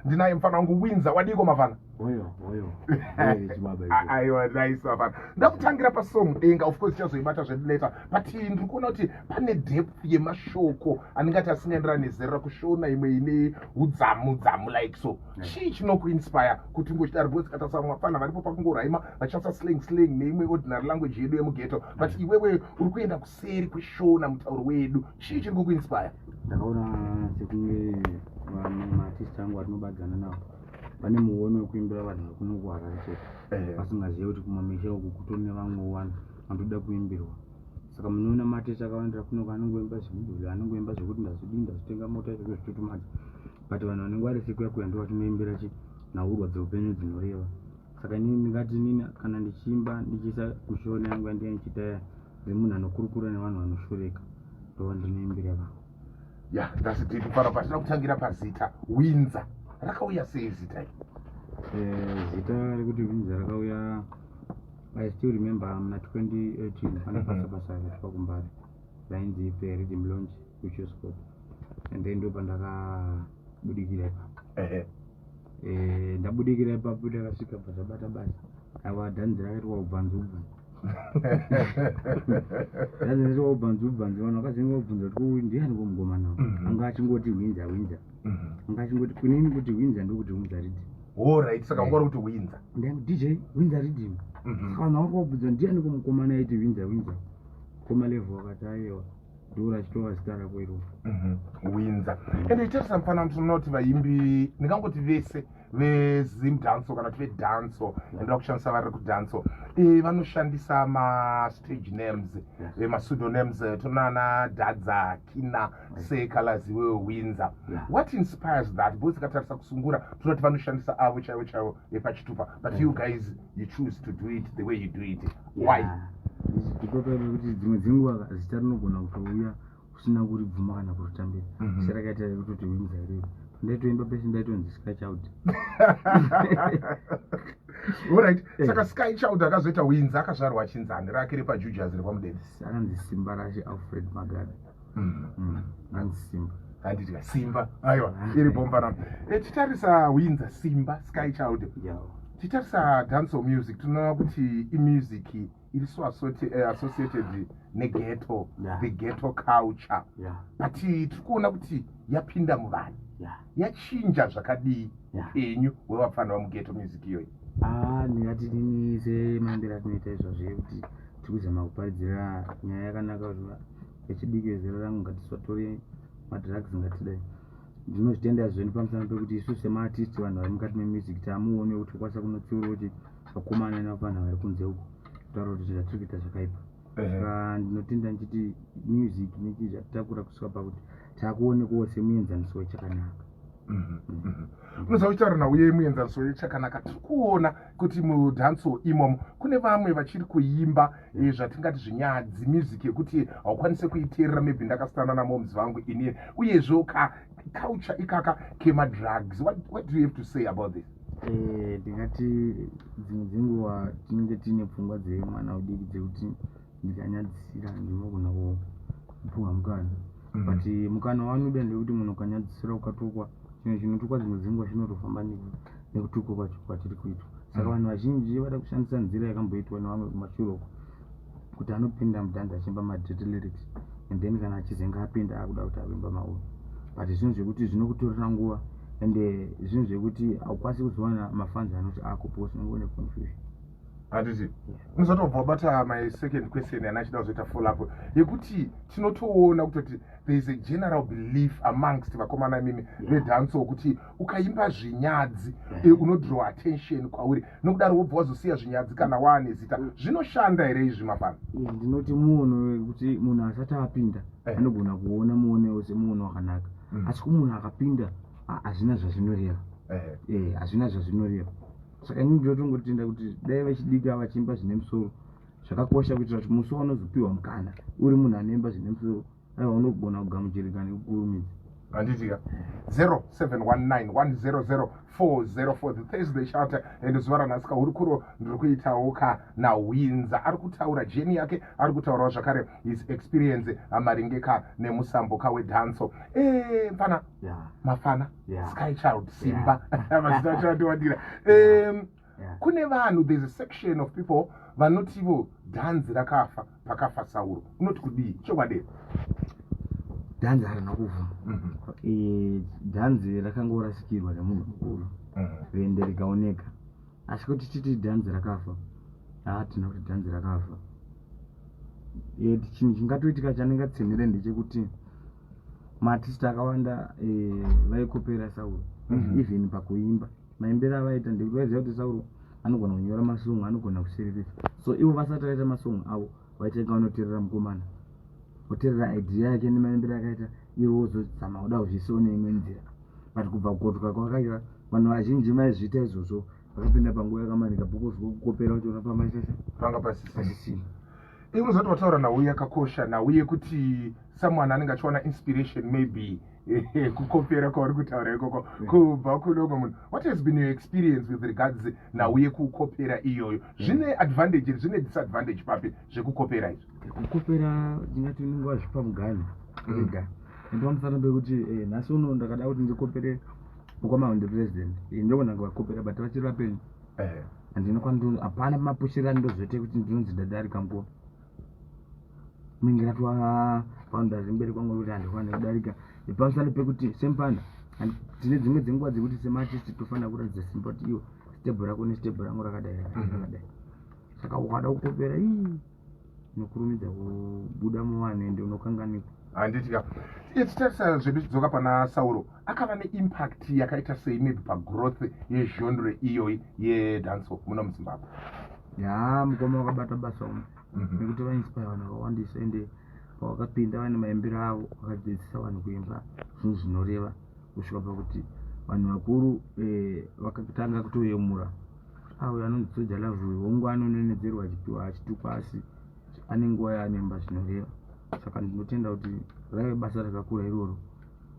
ndinaye mfana wangu Windsor wadiko mafana oyo aiwa nice mafana ndakutangira pasong denga of course chazoibata later but ndiri kuona kuti pane depth yemashoko anengati asingaenderani nezera kushona imwe ine udzamu like so chii chinokuinspire kuti ngochidari because katasamwa mafana varipo pakungoraima vachishandisa slang neimwe ordinary language yedu yemugeto but iwewe uri kuenda kuseri kweshona mutauro wedu chii chiri kukuinspire? ndakaona sekunge maartist angu atinobadzana navo pane muono wekuimbira vanhu vakunongwara chete vasingazive kuti kumamisha uku kutori nevamwe vanhu vanotoda kuimbirwa. Saka munoona maartist akawandira kunoku anongoimba zvemudhuri, anongoimba zvekuti ndazotenga mota izvozvo zvitotomata, but vanhu vanenge vari siku yakuya ndo vatinoimbira nhaurwa dzeupenyu dzinoreva. Saka inini ndingati nini kana ndichiimba ndichiisa kushona yangu yandinenge ndichiita semunhu anokurukura nevanhu vanoshoreka ndova ndinoimbira vanhu. Ya, ndaziti kufara patina kutangira pazita Windsor. Rakauya sei zita iri? Zita rekuti Windsor rakauya, I still remember muna 2018 pana basa pakumbari rainzi ipe Rhythm Lounge kuChurch Square, and then ndo pandakabudikira ipapo. Ndabudikira ipapo ndakasvika basa ava dhanzi rakaitwa ubvanzi ndazvinzwa ubvanzi vanhu vakazinga kubvunza kuti ndiani komugoma nawo, anga achingoti Windsor anga achingoti kunini kuti Windsor ndokuti Windsor Rhythm. Oh right, saka ungori kuti Windsor ndem DJ Windsor Rhythm. Kana wakubvunza ndiani komugoma nawo iti Windsor koma level wakati aiwa ndura chitova zita rako iro Windsor. Ende itarisa mfana tinoti vaimbi ndingangoti vese vezimdanso kana kuti vedanso enda kushandisa vari kudanso vanoshandisa mastage names mapseudonames. Tonana Dadza, Kina, Sekalazi Windsor. What inspires that? Both katarisa kusungura tunoti vanoshandisa avo chaivo pachitupa, but you guys you choose to do it the way you do it. Why? Ndikopa kuti dzimwe dzenguva zita rinogona kutouya kusina kuribvuma kana kurutambira. Saka kaita kuti Windsor iri ndaitoimba pese ndaitonzi Sky Child. Alright, saka Sky Child akazoita Windsor akazvarwa chinzani rake ripa Jujas riri pamudenzi. Anonzi Simba racho Alfred Magada. Anonzi Simba. Handiti Simba. Aiwa, iri bomba. Titarisa Windsor, Simba, Sky Child. Titarisa dancehall music tunoona kuti imusic iri so associated neghetto, the ghetto culture. But tirikuona kuti yapinda muvanhu. Yachinja zvakadii upenyu hwevafana vamughetto music iyoyi? Ndingati nini semambira atinoita izvozvo kuti tikuzama kuparidzira nyaya yakanaka kuti vechidiki vezera rangu ngatisatore madrugs ngatidai. Ndinozvitenda zvoni pamusana pekuti isu semaartist vanhu vari mukati memusic tamuone kuti tikwanisa kunotsiura kuti vakomana nevanhu vari kunze uko kutaura kuti zvatiri kuita zvakaipa. Saka ndinotenda ndichiti music nechii zvatitakura kusvika pakuti takuonekwawo semuenzaniso wechakanaka. Unoziva kutaura nauye muenzaniso wechakanaka. Tiri kuona kuti mudhanso imomo kune vamwe vachiri kuimba zvatingati zvinyadzi music yekuti haukwanise kuiteerera maybe ndakasitana namoms vangu ini uyezvo culture ikaka kemadrugs. What do you have to say about this? Ndingati dzimwe dzenguva tinenge tiine pfungwa dzemwana udiki dzekuti ndikanyadzisira ndinogona kupuwa mukana, but mukana wanoda ndekuti munhu ukanyadzisira ukatukwa chinhu chinotukwa dzimwe dzenguva chinotofamba nekutukwa kwacho kwatiri kuitwa. Saka vanhu vazhinji vada kushandisa nzira yakamboitwa nevamwe kumashure uko kuti anopinda mudhanza achiimba madhirty lyrics and then kana achizenga apinda akuda kuti avimba mauri, but zvinhu zvekuti zvinokutorera nguva ende zvinhu zvekuti haukwanisi kuzowana mafanzi anoti akupo sinongone confusion. Handiti unozotobva bata my second question yanachida kuzoita follow up yekuti tinotoona kutoti there is a general belief amongst vakomana mimi vedanso kuti ukaimba zvinyadzi unodraw attention kwauri nokudaro wobva wazosiya zvinyadzi kana waane zita. Zvinoshanda here izvi mafana? Ndinoti muono wekuti munhu asati apinda anogona kuona muonewo semuono wakanaka, asi kumunhu akapinda hazvina zvazvinoreva. Hazvina zvazvinoreva. Saka ini ndinotongotenda kuti dai vechidika vachiimba zvine musoro zvakakosha kuitira kuti musi wanozopiwa mukana uri munhu anoimba zvine musoro aiwa unogona kugamuchirika nekukurumidza. handitika 0719100404 the Thursday Shout and zuva ranhasi kaurikuro ndiri kuitawo naWinza ari kutaura jeni yake, ari kutaurawo zvakare his experience maringe nemusambo wedhanso mfana mafana Sky Child Simba mazita acho andiwadira kune vanhu, there's a section of people vanotivo dhanzi rakafa pakafa Sauro. Unoti kudii chokwadi? Dhanzi harina kufa. Dhanzi rakangorasikirwa nemunhu mukuru vende rikaoneka, asi kuti titi dhanzi rakafa hatina kuti dhanzi rakafa. Chinhu chingatoitika chanengatsenere ndechekuti maartist akawanda vaikopera Sauro even pakuimba. Maimbero avaita ndekuti vaiziva kuti Sauro anogona kunyora masongo, anogona kusereresa, so ivo vasati vaita masongo avo vaitanga vanoteerera mukomana, voteerera idea yake nemaimbero akaita, ivo vozozama kuda kuzvisawo neimwe nzira. But kubva kukotoka kwakaita vanhu vazhinji vaizviita izvozvo vakapinda panguva yakamanika bhokuzwa kukopera kuchiona pamaisesa panga pasisina. Unozoti wataura nawo yakakosha, nawo yekuti someone anenge achiwana inspiration maybe kukopera kwauri kutaura ikoko kubva kune umwe munhu. What has been your experience with regards nawo yekukopera iyoyo? Zvine advantage, zvine disadvantage papi zvekukopera izvi? Kukopera ndingati unenge wazvipa mugani ega, ende pamusana pekuti nhasi uno ndakada kuti ndikopere mukomana president, ndogona kuvakopera but vachiri vapenyu andinokwana hapana mapushirani ndozoite kuti ndinonzi ndadarika nguva mingiratwa founders mberi kwangu kuti handikwana kudarika. Pamusana pekuti sempanda tine dzimwe dzenguva dzekuti semartist tofanira kuratidza simba kuti iwo step rako nestep rangu rakadai rakadai, saka ukada kukopera nokurumidza kubuda muvanhu ende unokanganikwa. Handitika titarisa zvedu tidzoka pana Sauro, akava neimpact yakaita sei maybe pagrowth yezhonre iyoyi yedhanso muno muZimbabwe? Mukoma wakabata basa umu nekuti vainspire vanhu vakawandisa, ende pavakapinda vane maimbiro avo vakadzidzisa vanhu kuimba zvinhu zvinoreva, kusvika pakuti vanhu vakuru vakatanga kutoyemura avo anonzi Soja Love hongu anononedzerwa achipiwa achitukwa, asi ane nguva yaanemba zvinoreva. Saka ndinotenda kuti rave basa rakakura iroro.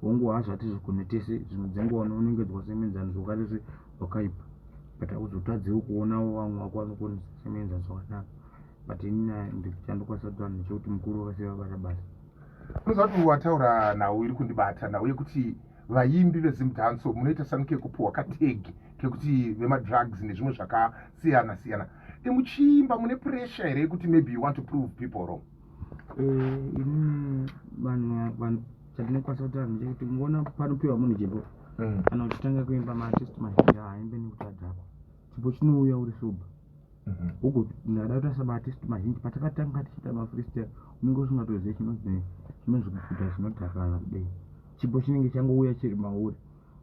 Hongu haazvati zvigone tese, zvimwe dzenguva unongedzwa semenzani zvokarese wakaipa, but akuzotadzewo kuonawo vamwe wako vanokwanisa semenza zvakanaka. But ini ndichandokwanisa kuti vanhu nechekuti mukuru wakasiya vabata basa. Unoziva kuti wataura nawo iri kundibata nawo yekuti vaimbi vezimudhanso munoita sanu kekupuwa kategi kekuti vemadrugs nezvimwe zvakasiyana siyana. Muchiimba mune pressure here yekuti maybe you want to prove people wrong? Ini vanhu chatinokwanisa kuti vanhu ndechekuti muona panopiwa munhu chipo kana uchitanga kuimba maartist mazhinji haaimbe nekuti adhakwa, chipo chinouya uri soba. Huko ndada kuti samaartist mazhinji patakatanga tichiita mafreestyle unenge usingatozivi chinonzi kuguta zvinodhakana kudai, chipo chinenge changouya chiri mauri,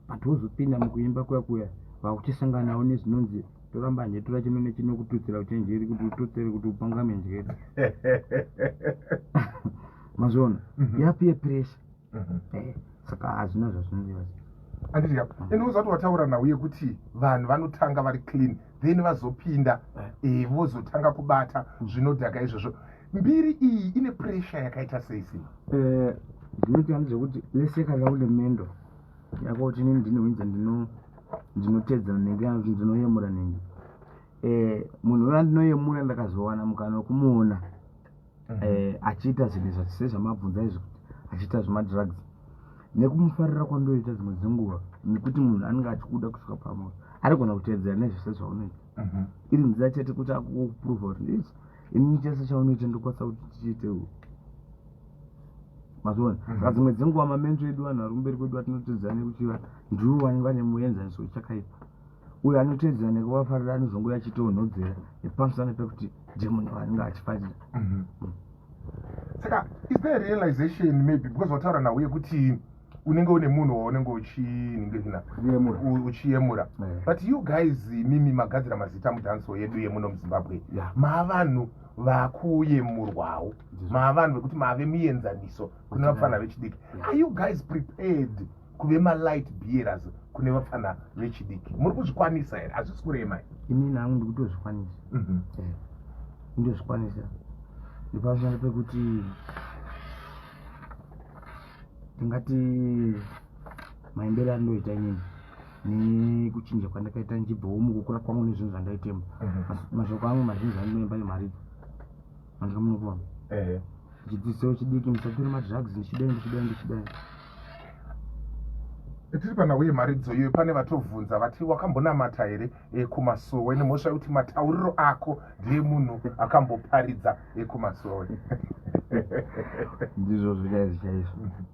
but wozopinda mukuimba kuya vakuchisanganawo nezvinonzi toramba nje tora chino nechino kututsira uchenjeri kuti ututsire kuti upangame njeri mazona yapiye pressure saka hazvina zvazvinodiwa. Handitika inoziva kuti wataura nawo yekuti vanhu vanotanga vari clean then vazopinda vozotanga kubata zvinodhaka izvozvo. Mbiri iyi ine pressure yakaita sei sei? Ndinoti handizvokuti leseka raule mendo yakauti inini ndinowinza ndinotedzana nenge yanzi ndinoyemura nenge munhu uya ndinoyemura ndakazowana mukana wekumuona achiita zvinhu sezvamabvunza izvo achiita zvemadrugs nekumufarira kwandoita dzimwe dzenguva, nekuti munhu anenge achikuda kusvika pamoyo arigona kutedzera nezvese zvaunoita iri nzira chete kuti akuprova kuti inini chese chaunoita ndokwanisa kuti tichiitewo mazona. Saka dzimwe dzenguva mamenzo edu vanhu vari kumberi kwedu atinotedzera nekuchiva ndiwo vanenge vane muenzaniso chakaipa, uyo anotedzera nekuvafarira anozongoya achitoonhodzera nepamusana pekuti ndiye munhu vanenge achifarira. Saka is there a realization maybe because wataura nawo yekuti unenge une munhu waunenge uchiyemura, but you guys mimi magadzira mazita mudhanso yedu yemuno muZimbabwe maavanhu vakuyemurwawo, maavanhu vekuti maave muenzaniso kune vapfana vechidiki. Are you guys prepared kuve malight bearers kune vapfana vechidiki? Muri kuzvikwanisa here? Hazvisi kurema? Inini hangu ndikutozvikwanisa, ndozvikwanisa. Ndipamusana pekuti tingati maimbere andoita inini nekuchinja kwandakaita njibvawo mukukura kwangu nezvinhu zvandaitemba mashoko angu mazhinji andinoimba nemari andika munopona chidzidziso chidiki ndisatora madrugs ndichidai tiri panhau yemharidzo iyoyo pane vatovhunza vati wakambonamata here kumasowe nemhosva yekuti matauriro ako ndiye munhu akamboparidza kumasowe ndizvo zvichaizvo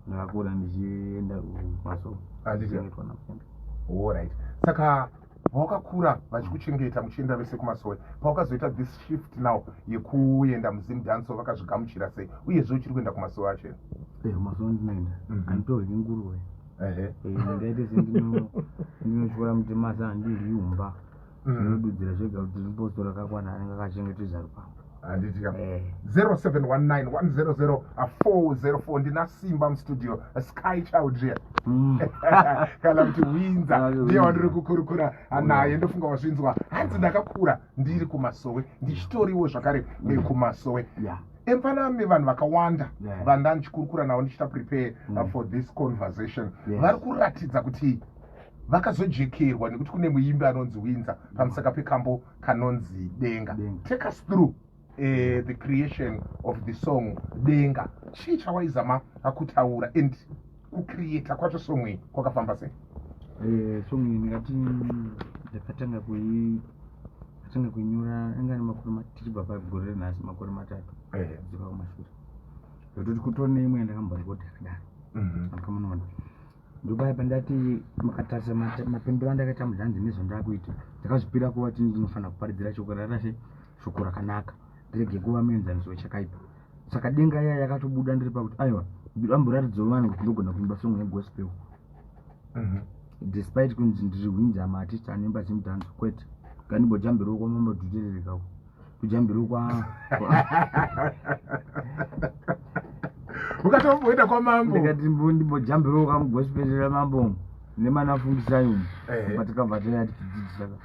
ndakakura ndichienda kumasowe allright saka wakakura vachikuchengeta muchienda vese kumasowe pawakazoita this shift now yekuenda muzim dance vakazvigamuchira sei uyezve uchiri kuenda kumasowe acho kumasowe ndinoenda handitoryi nguruve ndaite sendinotyora mutemasa handiri umba ndinodudzira zvega kuti ripostora kakwana anenge akachengetedza rupango handitika 0719100404 ndina simba mustudio sky child ria kana kuti winza ndiye wandiri kukurukura naye ndofunga wazvinzwa hanzi ndakakura ndiri kumasowe ndichitoriwo zvakare kumasowe empaname vanhu vakawanda vandani chikurukura navo ndichita prepare for this conversation vari kuratidza kuti vakazojekerwa nekuti kune muimbi anonzi winza pamusaka pekambo kanonzi denga. Take us through the creation of the song denga. Chii chawaizama kutaura and kucreata kwacho song iyi kwakafamba sei? Song iyi ndingati ndakatanga kuinyora anga tichibva pagore renhasi makore matatu dzibva kumashure zvokuti kutori neimwe yandakamborekota yakadaro andikamunoona ndopaya pandati makatarisa mapendero andakaita muzhanzi nezvandakuita ndakazvipira kuva kuti ndinofanira kuparidzira shoko rarashe shoko rakanaka ndirege kuva muenzaniso chakaipa saka denga iya yakatobuda ndiri pakuti aiwa amboratidzawo vanhu kuti ndogona kuimba song yegospel despite kunzi ndiri winza maartist anoimba zimudhanzo kwete kandimbojambirawo kwamambadutererekawo kujambirawo kwa ukatomboenda kwamambo ndikati ndimbojambirawo kamugospelera mambo nemanafundisayoni patikabva tayati tidzidzisaka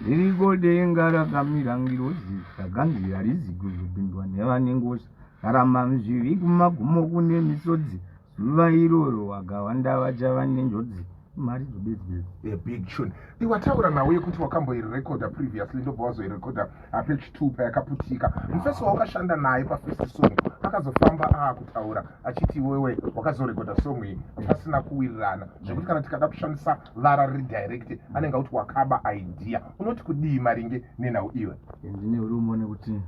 ririko denga rakamira ngirozi raganzira riziko zopindwa nevanengozi rarama muzvivi kumagumo kune misodzi zuva iroro wakawanda vachava nenjodzi mari dzobedzibedzi big tune iwataura nawo yekuti wakamboirekoda previously ndobva wazoirekoda page 2 payakaputika mufesi wawakashanda naye pafirst song akazofamba kutaura achiti wewe wakazorekoda song iyi pasina kuwirirana zvekuti kana tikada kushandisa vara redirect anenge kuti wakaba idea unoti kudii maringe nenhau iwe? ndine urumo nekuti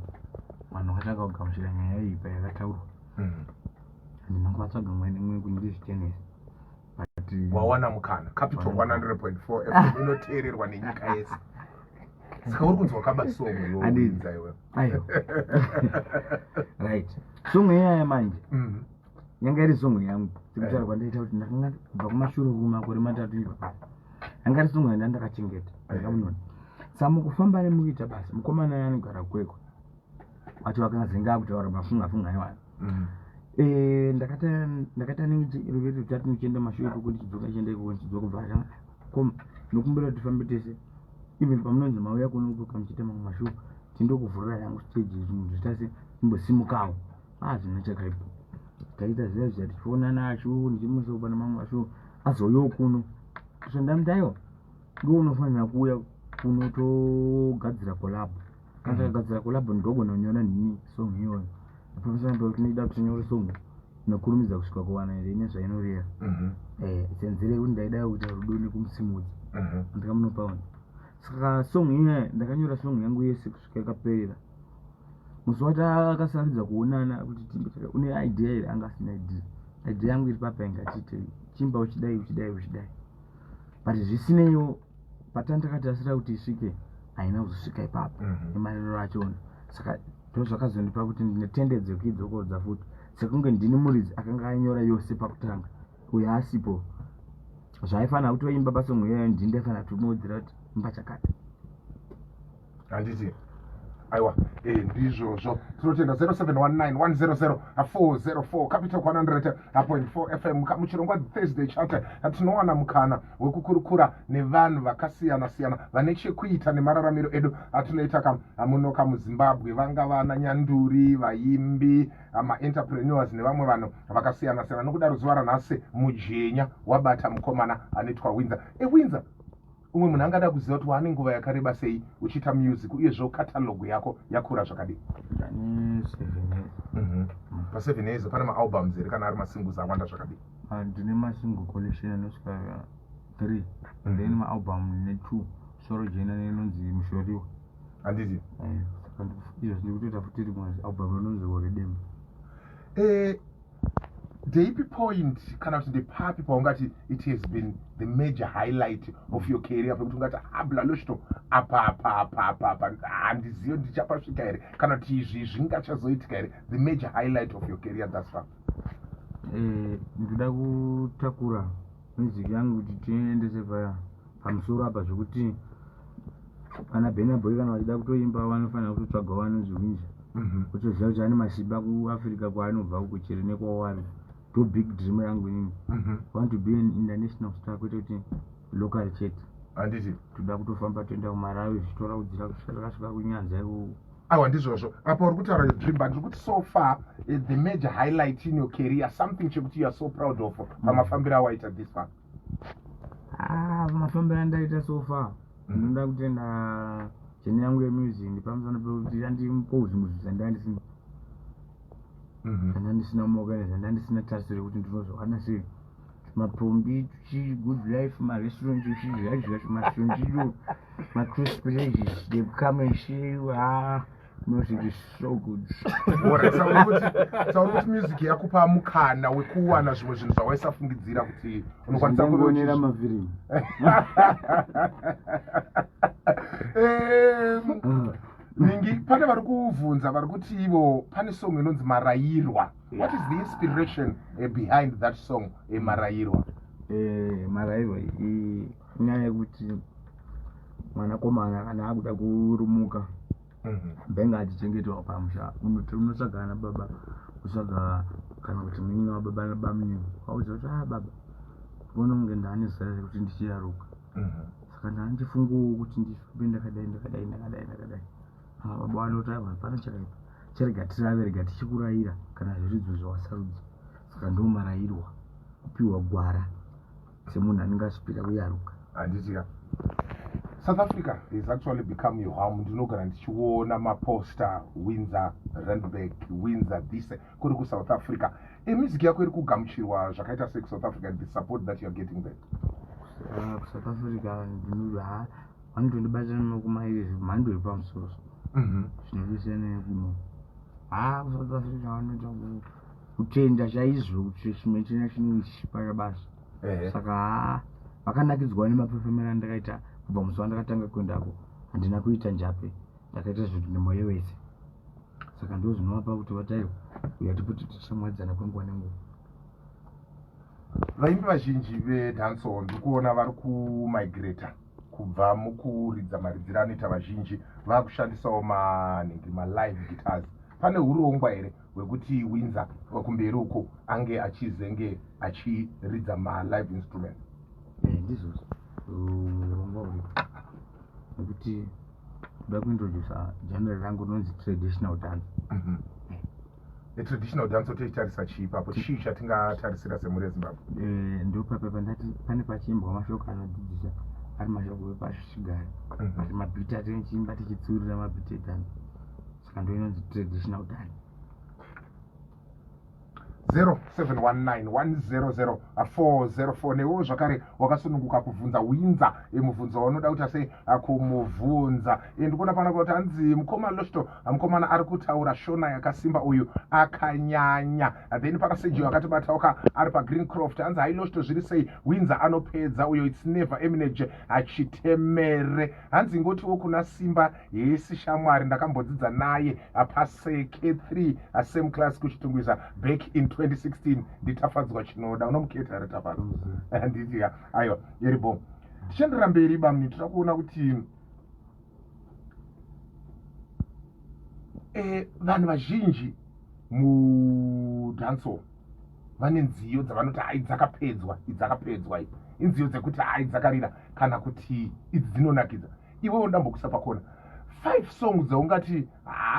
vanhu vakatanga kugamuchira nyaya iyi payakataurwa ndinongovatsvaga mwe nemwe kundirizvitenesi wawana mukana capital 100.4 FM inoteererwa nenyika yese saka uri kunzi wakaba song yoinza iwe right song iyaya manje yanga iri song yangu tikutaura kwandaita kuti ndakanga kubva kumashure kumakore matatu ipa yanga iri song yanda ndakachengeta ndakamunona saka mukufamba nemukuita basa mukomana yanogara kwekwa wacho vakangazenga kutaura mafunga iwana ndakata ningiruveri rutatu nichienda mashure kokuti chidzoka chienda ikoko chidzoka kubva koma nokumbira kuti tifambe tese even pamunonzi mauya kunokuka muchiita mamwe mashure tindokuvhurira yangu stage zvinhu zvitase imbosimukawo zvina chakaipa taita ziva zvati tichiona acho ndichimusawo pana mamwe mashure azouyawo kuno so ndamutaiwa ndounofanira kuuya kuno togadzira collab kana takagadzira collab ndogona kunyora nhini song iyoyo apapesana pakuti ndida kuti nyore song nokurumidza kusvika kuwana here nezvainoreva senzere yekuti ndaida kuita rudo nekumusimudzi ndikamunopaona saka song iya ndakanyora song yangu yese kusvika yakaperera musi wata akasaridza kuonana kuti une idea here anga asina idea yangu iri papa ingatite chimba uchidai but zvisineiwo patandakati asira kuti isvike haina kuzosvika ipapo nemaneno achona saka ndozvakazondipa kuti ndine tendency yekuidzokorodza futi sekunge ndini muridzi akanga ainyora yose pakutanga uyo asipo zvaifanira kuti waimba pasong iyoyo ndindafanira kutimodzera kuti imba chakati handiti aiwa ndizvozvo tinotenda 0719100404 capital 100.4 fm muchirongwa Thursday chat tinowana mukana wekukurukura nevanhu vakasiyana-siyana vane chekuita nemararamiro edu atinoita munoka muZimbabwe, vanga vana nyanduri, vaimbi, ma-entrepreneurs nevamwe vanhu vakasiyana-siyana. Nokudaro zuva ranhasi mujenya wabata mukomana anoitwa Windsor. Windsor, umwe munhu angada kuziva kuti waane nguva yakareba sei uchiita music uyezve katalogu yako yakura zvakadii? Ndane 7 years. Pa7 years pane maalbums here kana ari masingles awanda zvakadii? Ndine masingle collection anosvika 3 and then maalbum ne2 soro jena nenonzi Mushoriwa. Handiti? Izvo ndiri kutoita futi rimwe album rinonzi Horedem. Ndeipi point kana kuti ndepapi paungati it has been the major highlight of your career pekuti ungati habla loshto apa handizivi ndichapasvika here kana kuti izvi zvingachazoitika here, the major highlight of your career thus far? Ndikuda kutakura music yangu kuti tiendese pamusoro apa zvokuti kana Burna Boy kana vachida kutoimba vanofanira kutotsvaga vanonzi Windsor kutoziva kuti ane masimba kuAfrica kwaanobva uko chero nekwavari. Do big dream yangu nini want to be an international star kwete kuti local chete. Handiti? Toda kutofamba toenda kuMarawi zvitora kudzira kusvika kunyanza ikoko. Aiwa ndizvozvo. Apa uri kutaura dream but kuti so far the major highlight in your career, something chekuti you are so proud of pamafambiro awaita this far? Mafambiro andaita so far ndinoda kutenda chene yangu yemusic ndipamusana pekuti yandimupozvimuzvisa ndandisina ndandisina muorganizer ndandisina tarisiro kuti ndinozowana sei mapombi tuchi good life marestaurant tuchidya zvacho masonjiro macrisplages they come and share you music is so good. Sauri kuti music yakupa mukana wekuwana zvimwe zvinhu zvawaisafungidzira kuti unokwanisa kuonera mavhirimu. Ningi pane vari kuvhunza vari kuti ivo pane song inonzi Marayirwa. What is the inspiration behind that song Marayirwa? Marayirwa inyaya yekuti mwanakomana kana akuda kurumuka benga achichengetwa pamusha unotsvaga ana baba kutsvaga kana kuti munyina wababa nabamuni auza kuti baba kuona kunge ndane zara rekuti ndichiyaruka saka ndandifungawo kuti ndifambe ndakadai baba vanoti hapana chakaipa cherega tirave tichikurayira kana zviridzo zvawasarudza. Saka ndo Marayirwa kupiwa gwara semunhu anenge asvipira kuyaruka. Handitika South Africa has actually become your home. Ndinogara ndichiona maposter Windsor, Randburg, Windsor this kuri ku South Africa. Music yako iri kugamuchirwa zvakaita sei South Africa and the support that you are getting there? South Africa ndinoda vanotondibatira nokumaizvi mhando yepamusoro zvinodisiyana kuno South Africa vanoita kutenda chaizvo kuti chimwe china chinochipa basa. Saka vakanakidzwa nemapefemero andakaita kubva musi wandakatanga kuendako handina kuita njape, ndakaita zvinhu nemwoyo wese. Saka ndo zvinovapa kuti vataiwa uyatipoti tichamwadzana kwenguva nenguva. Vaimbi vazhinji vedancehall ndiri kuona vari kumigrata kubva mukuridza maridziro anoita vazhinji vakushandisawo ma-live guitars. Pane urongwa here hwekuti Windsor kumberi uko ange achizenge achiridza ma-live instruments? Ndizvo urongwa uripo nekuti kuda kuintroduce genre rangu rinonzi traditional dance. Traditional dance otoitarisa chiipapo chii chatingatarisira semhuri yeZimbabwe? Ndo papa ndati pane pachiimbwa mashoko anodzidzisa ari mashoko epashigare ati mabhiti atinechimba tichitsiurira mabhiti edance. Saka ndo inonzi traditional dance. 0719100404 newewo zvakare wakasununguka kubvunza Windsor mubvunzo waunoda kuita sei kumubvunza. Ndikuona pana kuti anzi mukomana Loshto, mukomana ari kutaura shona yakasimba uyu akanyanya. Then pakaseji wakatibata ari paGreencroft anzi hai Loshto zviri sei Windsor anopedza uyo it's never eminage achitemere. Hanzi ngotiwo kuna simba yesi shamwari ndakambodzidza naye paseke 3 same class kuchitungwisa back in 2016 nditafadzwa chinoda unomuketa retafadzwa nditi aiwa yeribo. Tichiendera mberi bamni tiri kuona kuti vanhu vazhinji mudhanso vane nziyo dzavanoti hai dzakapedzwa idzakapedzwa iyi inziyo dzekuti hai dzakarira kana kuti idzi dzinonakidza. Iwewo ndambokusa pakona 5 songs dzaungati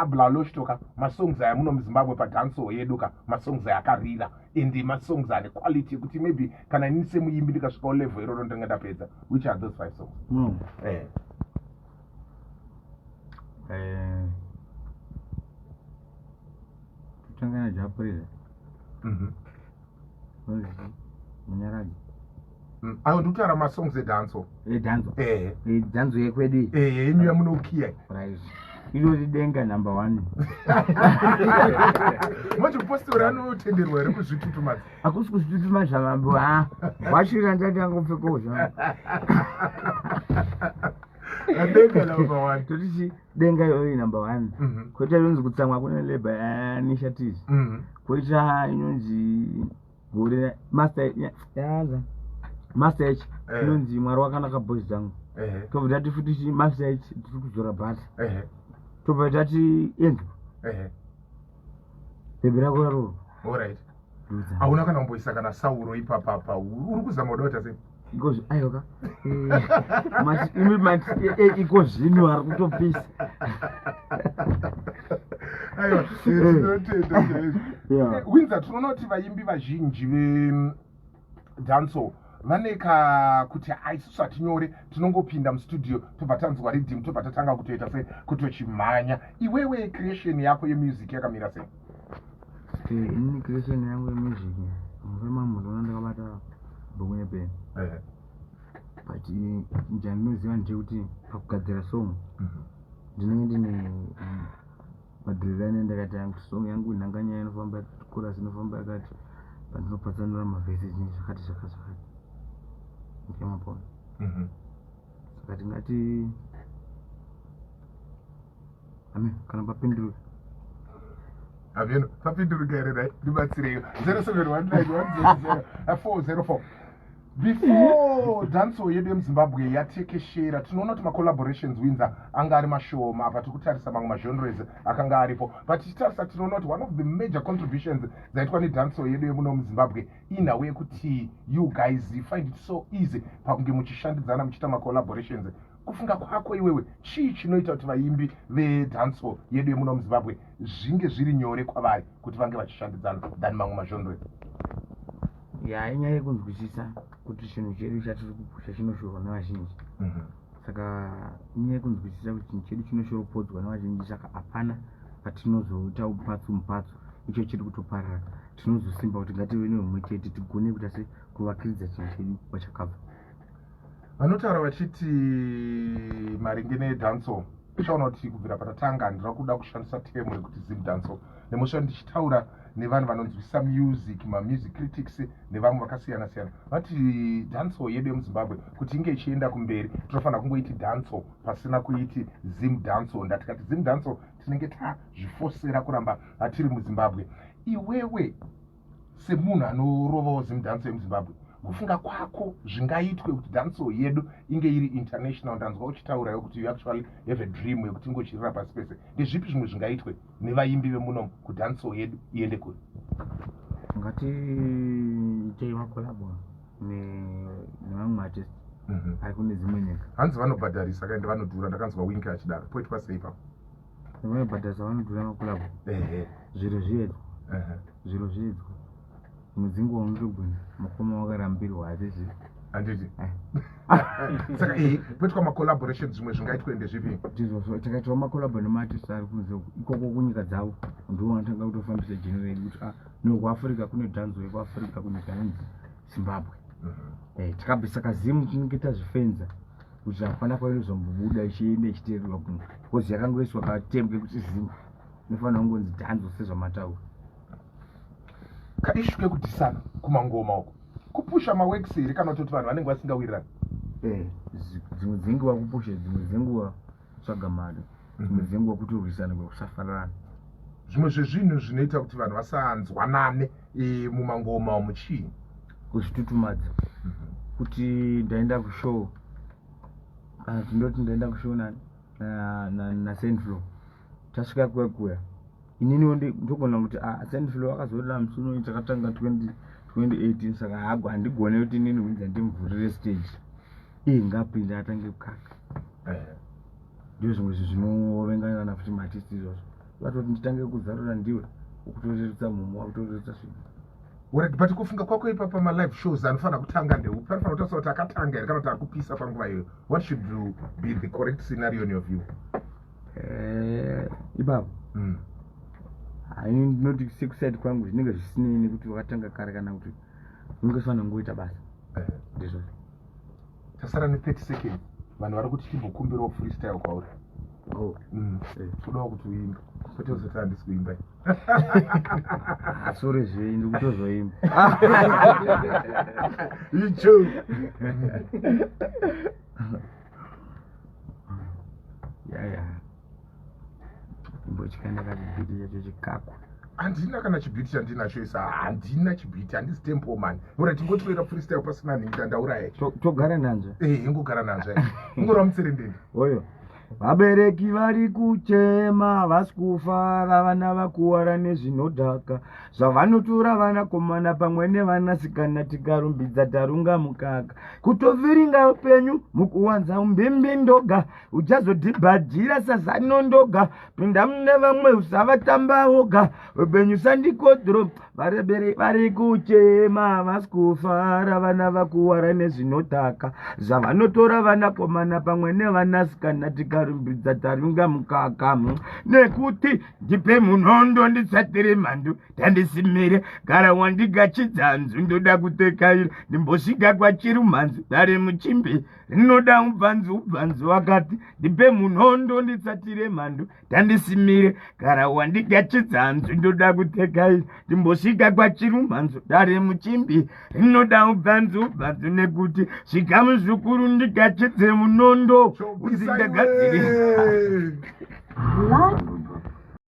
blaloshotoka masongs aya muno muzimbabwe padhanso yedu ka masongs aya akarira ende masongs ane quality yekuti maybe kana inini semuimbi ndikasvikawo level iroro ndinenge ndapedza. Which are those 5 songs? tutangana japurira munyaraji ayo ndikutaura masongs edhanso dhanso yekwedu yenyu yamunokiya ilori denga number 1 machipostori anotenderwa here kuzvitutumadza akusi kuzvitutumadza mambo washira ndati angopfekozva denga number 1 totiti denga iyoyi number 1 koita inonzi kutsamwa kune labor initiatives koita inonzi gore master h inonzi mwari wakanaka boys dzangu tobva tati futi master h tiri kuzora bhata tobva tati enzo bhebhe rako raroro alright hauna kana kumboisa kana sauro ipapapa uri kuzama kudauta sei because ayoka iko zvino ari kutopisa aiwa winza tinoona kuti vaimbi vazhinji vedhanso vaneka kuti isusu hatinyore tinongopinda mustudio tobva tanzwa ridhim tobva tatanga kutoita sei kutochimhanya. Iwewe creation yako yemusic yakamira sei? Inini creation yangu yemusic mufemamundo ndakabata bhuku nepeni but njandinoziva ndechekuti pakugadzira song ndinenge ndine madhirizani endakati yangu song yangu nhanganya inofamba chorus inofamba yakati pandinopatsanura mavhesi chinhu zvakati zvakati ndemapona saka tingati kana papinduruka aveno papinduruka here dai ndibatsireyo 0719100404 before dhanso yedu yemuzimbabwe yatekeshera tinoona kuti macollaborations winza anga ari mashoma apa tiri kutarisa mamwe magenres akanga aripo but tichitarisa tinoona kuti one of the major contributions dzaitwa nedhanso yedu yemuno muzimbabwe inawe yekuti you guys find it so easy pakunge muchishandidzana muchiita macollaborations. Kufunga kwako iwewe chii chinoita kuti vaimbi vedhanso yedu yemuno muzimbabwe zvinge zviri nyore kwavari kuti vange vachishandidzana than mamwe magenres? inyaya yekunzwisisa kuti chinhu chedu chatiri kupusha chinoshorwa nevazhinji saka inyaya yekunzwisisa kuti chinhu chedu chinoshoropodzwa nevazhinji saka hapana patinozoita mupatso icho chiri kutoparara tinozosimba kuti ngative neumwe chete tigone kuita se kuvakiridza chinhu chedu pachakabva. Vanotaura vachiti maringe nedhanso uchaona kuti kubvira patatanga ndira kuda kushandisa temu rekuti zim dhanso nemusha ndichitaura nevanhu vanonzwisisa music mamusic critics nevamwe vakasiyana siyana vati dhanso yedu yemuzimbabwe kuti inge ichienda kumberi tinofanira kungoiti dhanso pasina kuiti zim dhanso. Ndatikati zim dhanso tinenge tazvifosera kuramba hatiri muzimbabwe. Iwewe semunhu anorovawo zim dhanso yemuzimbabwe kufunga kwako zvingaitwe kuti dhanso yedu inge iri international? Ndanzwa uchitaurayo kuti you actually have a dream yekuti ingochirira pasi pese. Ndezvipi zvimwe zvingaitwe nevaimbi vemuno kuti dhanso yedu iende kure? ngatiitei makolabo nevamwe artist ari kune dzimwe nyika. Hanzi vanobhadharisa kaende vanodhura, ndakanzwa Winky achidaro. Poiti pasei pa vanobhadharisa vanodhura makolabo zviro zviedzwa mudzingo unotogwina mukoma wakarambirwa atizvi handiti saka poitwa macollaborations zvimwe zvingaitwe ndezvipi? takaitwa makolabo nemaartist ari kunze ikoko kunyika dzavo ndo vanotanga kutofambisa generali kuti nokuafrica kune dhanzo yekuafrica kunyika inzi zimbabwe saka zimu tinenge tazvifenza kuti hapana kwainozombobuda ichienda ichiteererwa kumwe because yakangoiswa katembwe kuti zimu inofanira kungonzi dhanzo sezvamataura. Kaishu kekudhisana kumangoma uko kupusha maworks here kana kuti vanhu vanenge vasingawirirani? Dzimwe dzenguva kupusha, dzimwe dzenguva tsvaga mari, dzimwe dzenguva kutorwisana kwekusafarana. Zvimwe zvezvinhu zvinoita kuti vanhu vasanzwanane mumangoma muchii? Kuzvitutumadza kuti ndaenda kushow kana tindoti ndaenda kushow naSenflow tasvika kwekuya ininiwo ndogona kuti sandifilo akazorira musi uno takatanga 2018 saka handigone kuti inini kunzi ndimuvhurire stage ngapinda atange kukaka ndio zvimwe zvinovengana futi maartist izvozvo vatoti nditange kuzarura ndiwe ukutorerutsa mhumo akutorerutsa zvinhu Alright, but kufunga kwako ipapa ma-live shows anofanira kutanga ndeupi? Panofanira kutaura kuti akatanga here kana kuti akupisa panguva iyoyo. What should be the correct scenario in your view? Ipapo ndinoti sekuside kwangu zvinenge zvisinei nekuti wakatanga kare kana kuti unongofanira kungoita basa ndizvo. Tasara ne30 seconds vanhu vari kuti timbokumbirawo freestyle kwauri. Kudawo kuti uimbe kwete uzoti handisi kuimba sore zvei ndikutozoimba icho yaya imbochikaenda kachibhiti chacho chikaku handina kana chibhiti chandinacho isa handina chibhiti handisi tempo man ura tingotoera freestyle pasina nhingi ndandauraya togara nanzva ingogara nanzva ingorwa mutserendeni oyo vabereki vari kuchema vasi kufara vana vakuwara nezvinodhaka zvavanotora vanakomana pamwe nevanasikana tikarumbidza tarunga mukaka kutovhiringa upenyu mukuwanza umbimbi ndoga uchazodhibhadhira sazanondoga pinda mune vamwe usavatamba woga upenyu sandikodro varebere vari kuchema vasi kufara vana vakuwara nezvinodhaka zvavanotora vanakomana pamwe nevanasikana tikarumbidza tarunga mukaka nekuti ndipe munondo nditsatire mhandu tandisimire gara wandigachidza ndoda kutekaira ndimbosvika kwachirumhanzi dare muchimbi rinoda ubvanzu wakati ndipe munondo nditsatire mhandu tandisimire gara wandigachidza ndoda kutekaira ndimbosvika kwachirumhanzi dare muchimbi rinoda ubvanzu nekuti zvikamu zvikuru ndigachidze munondo uzindagadzire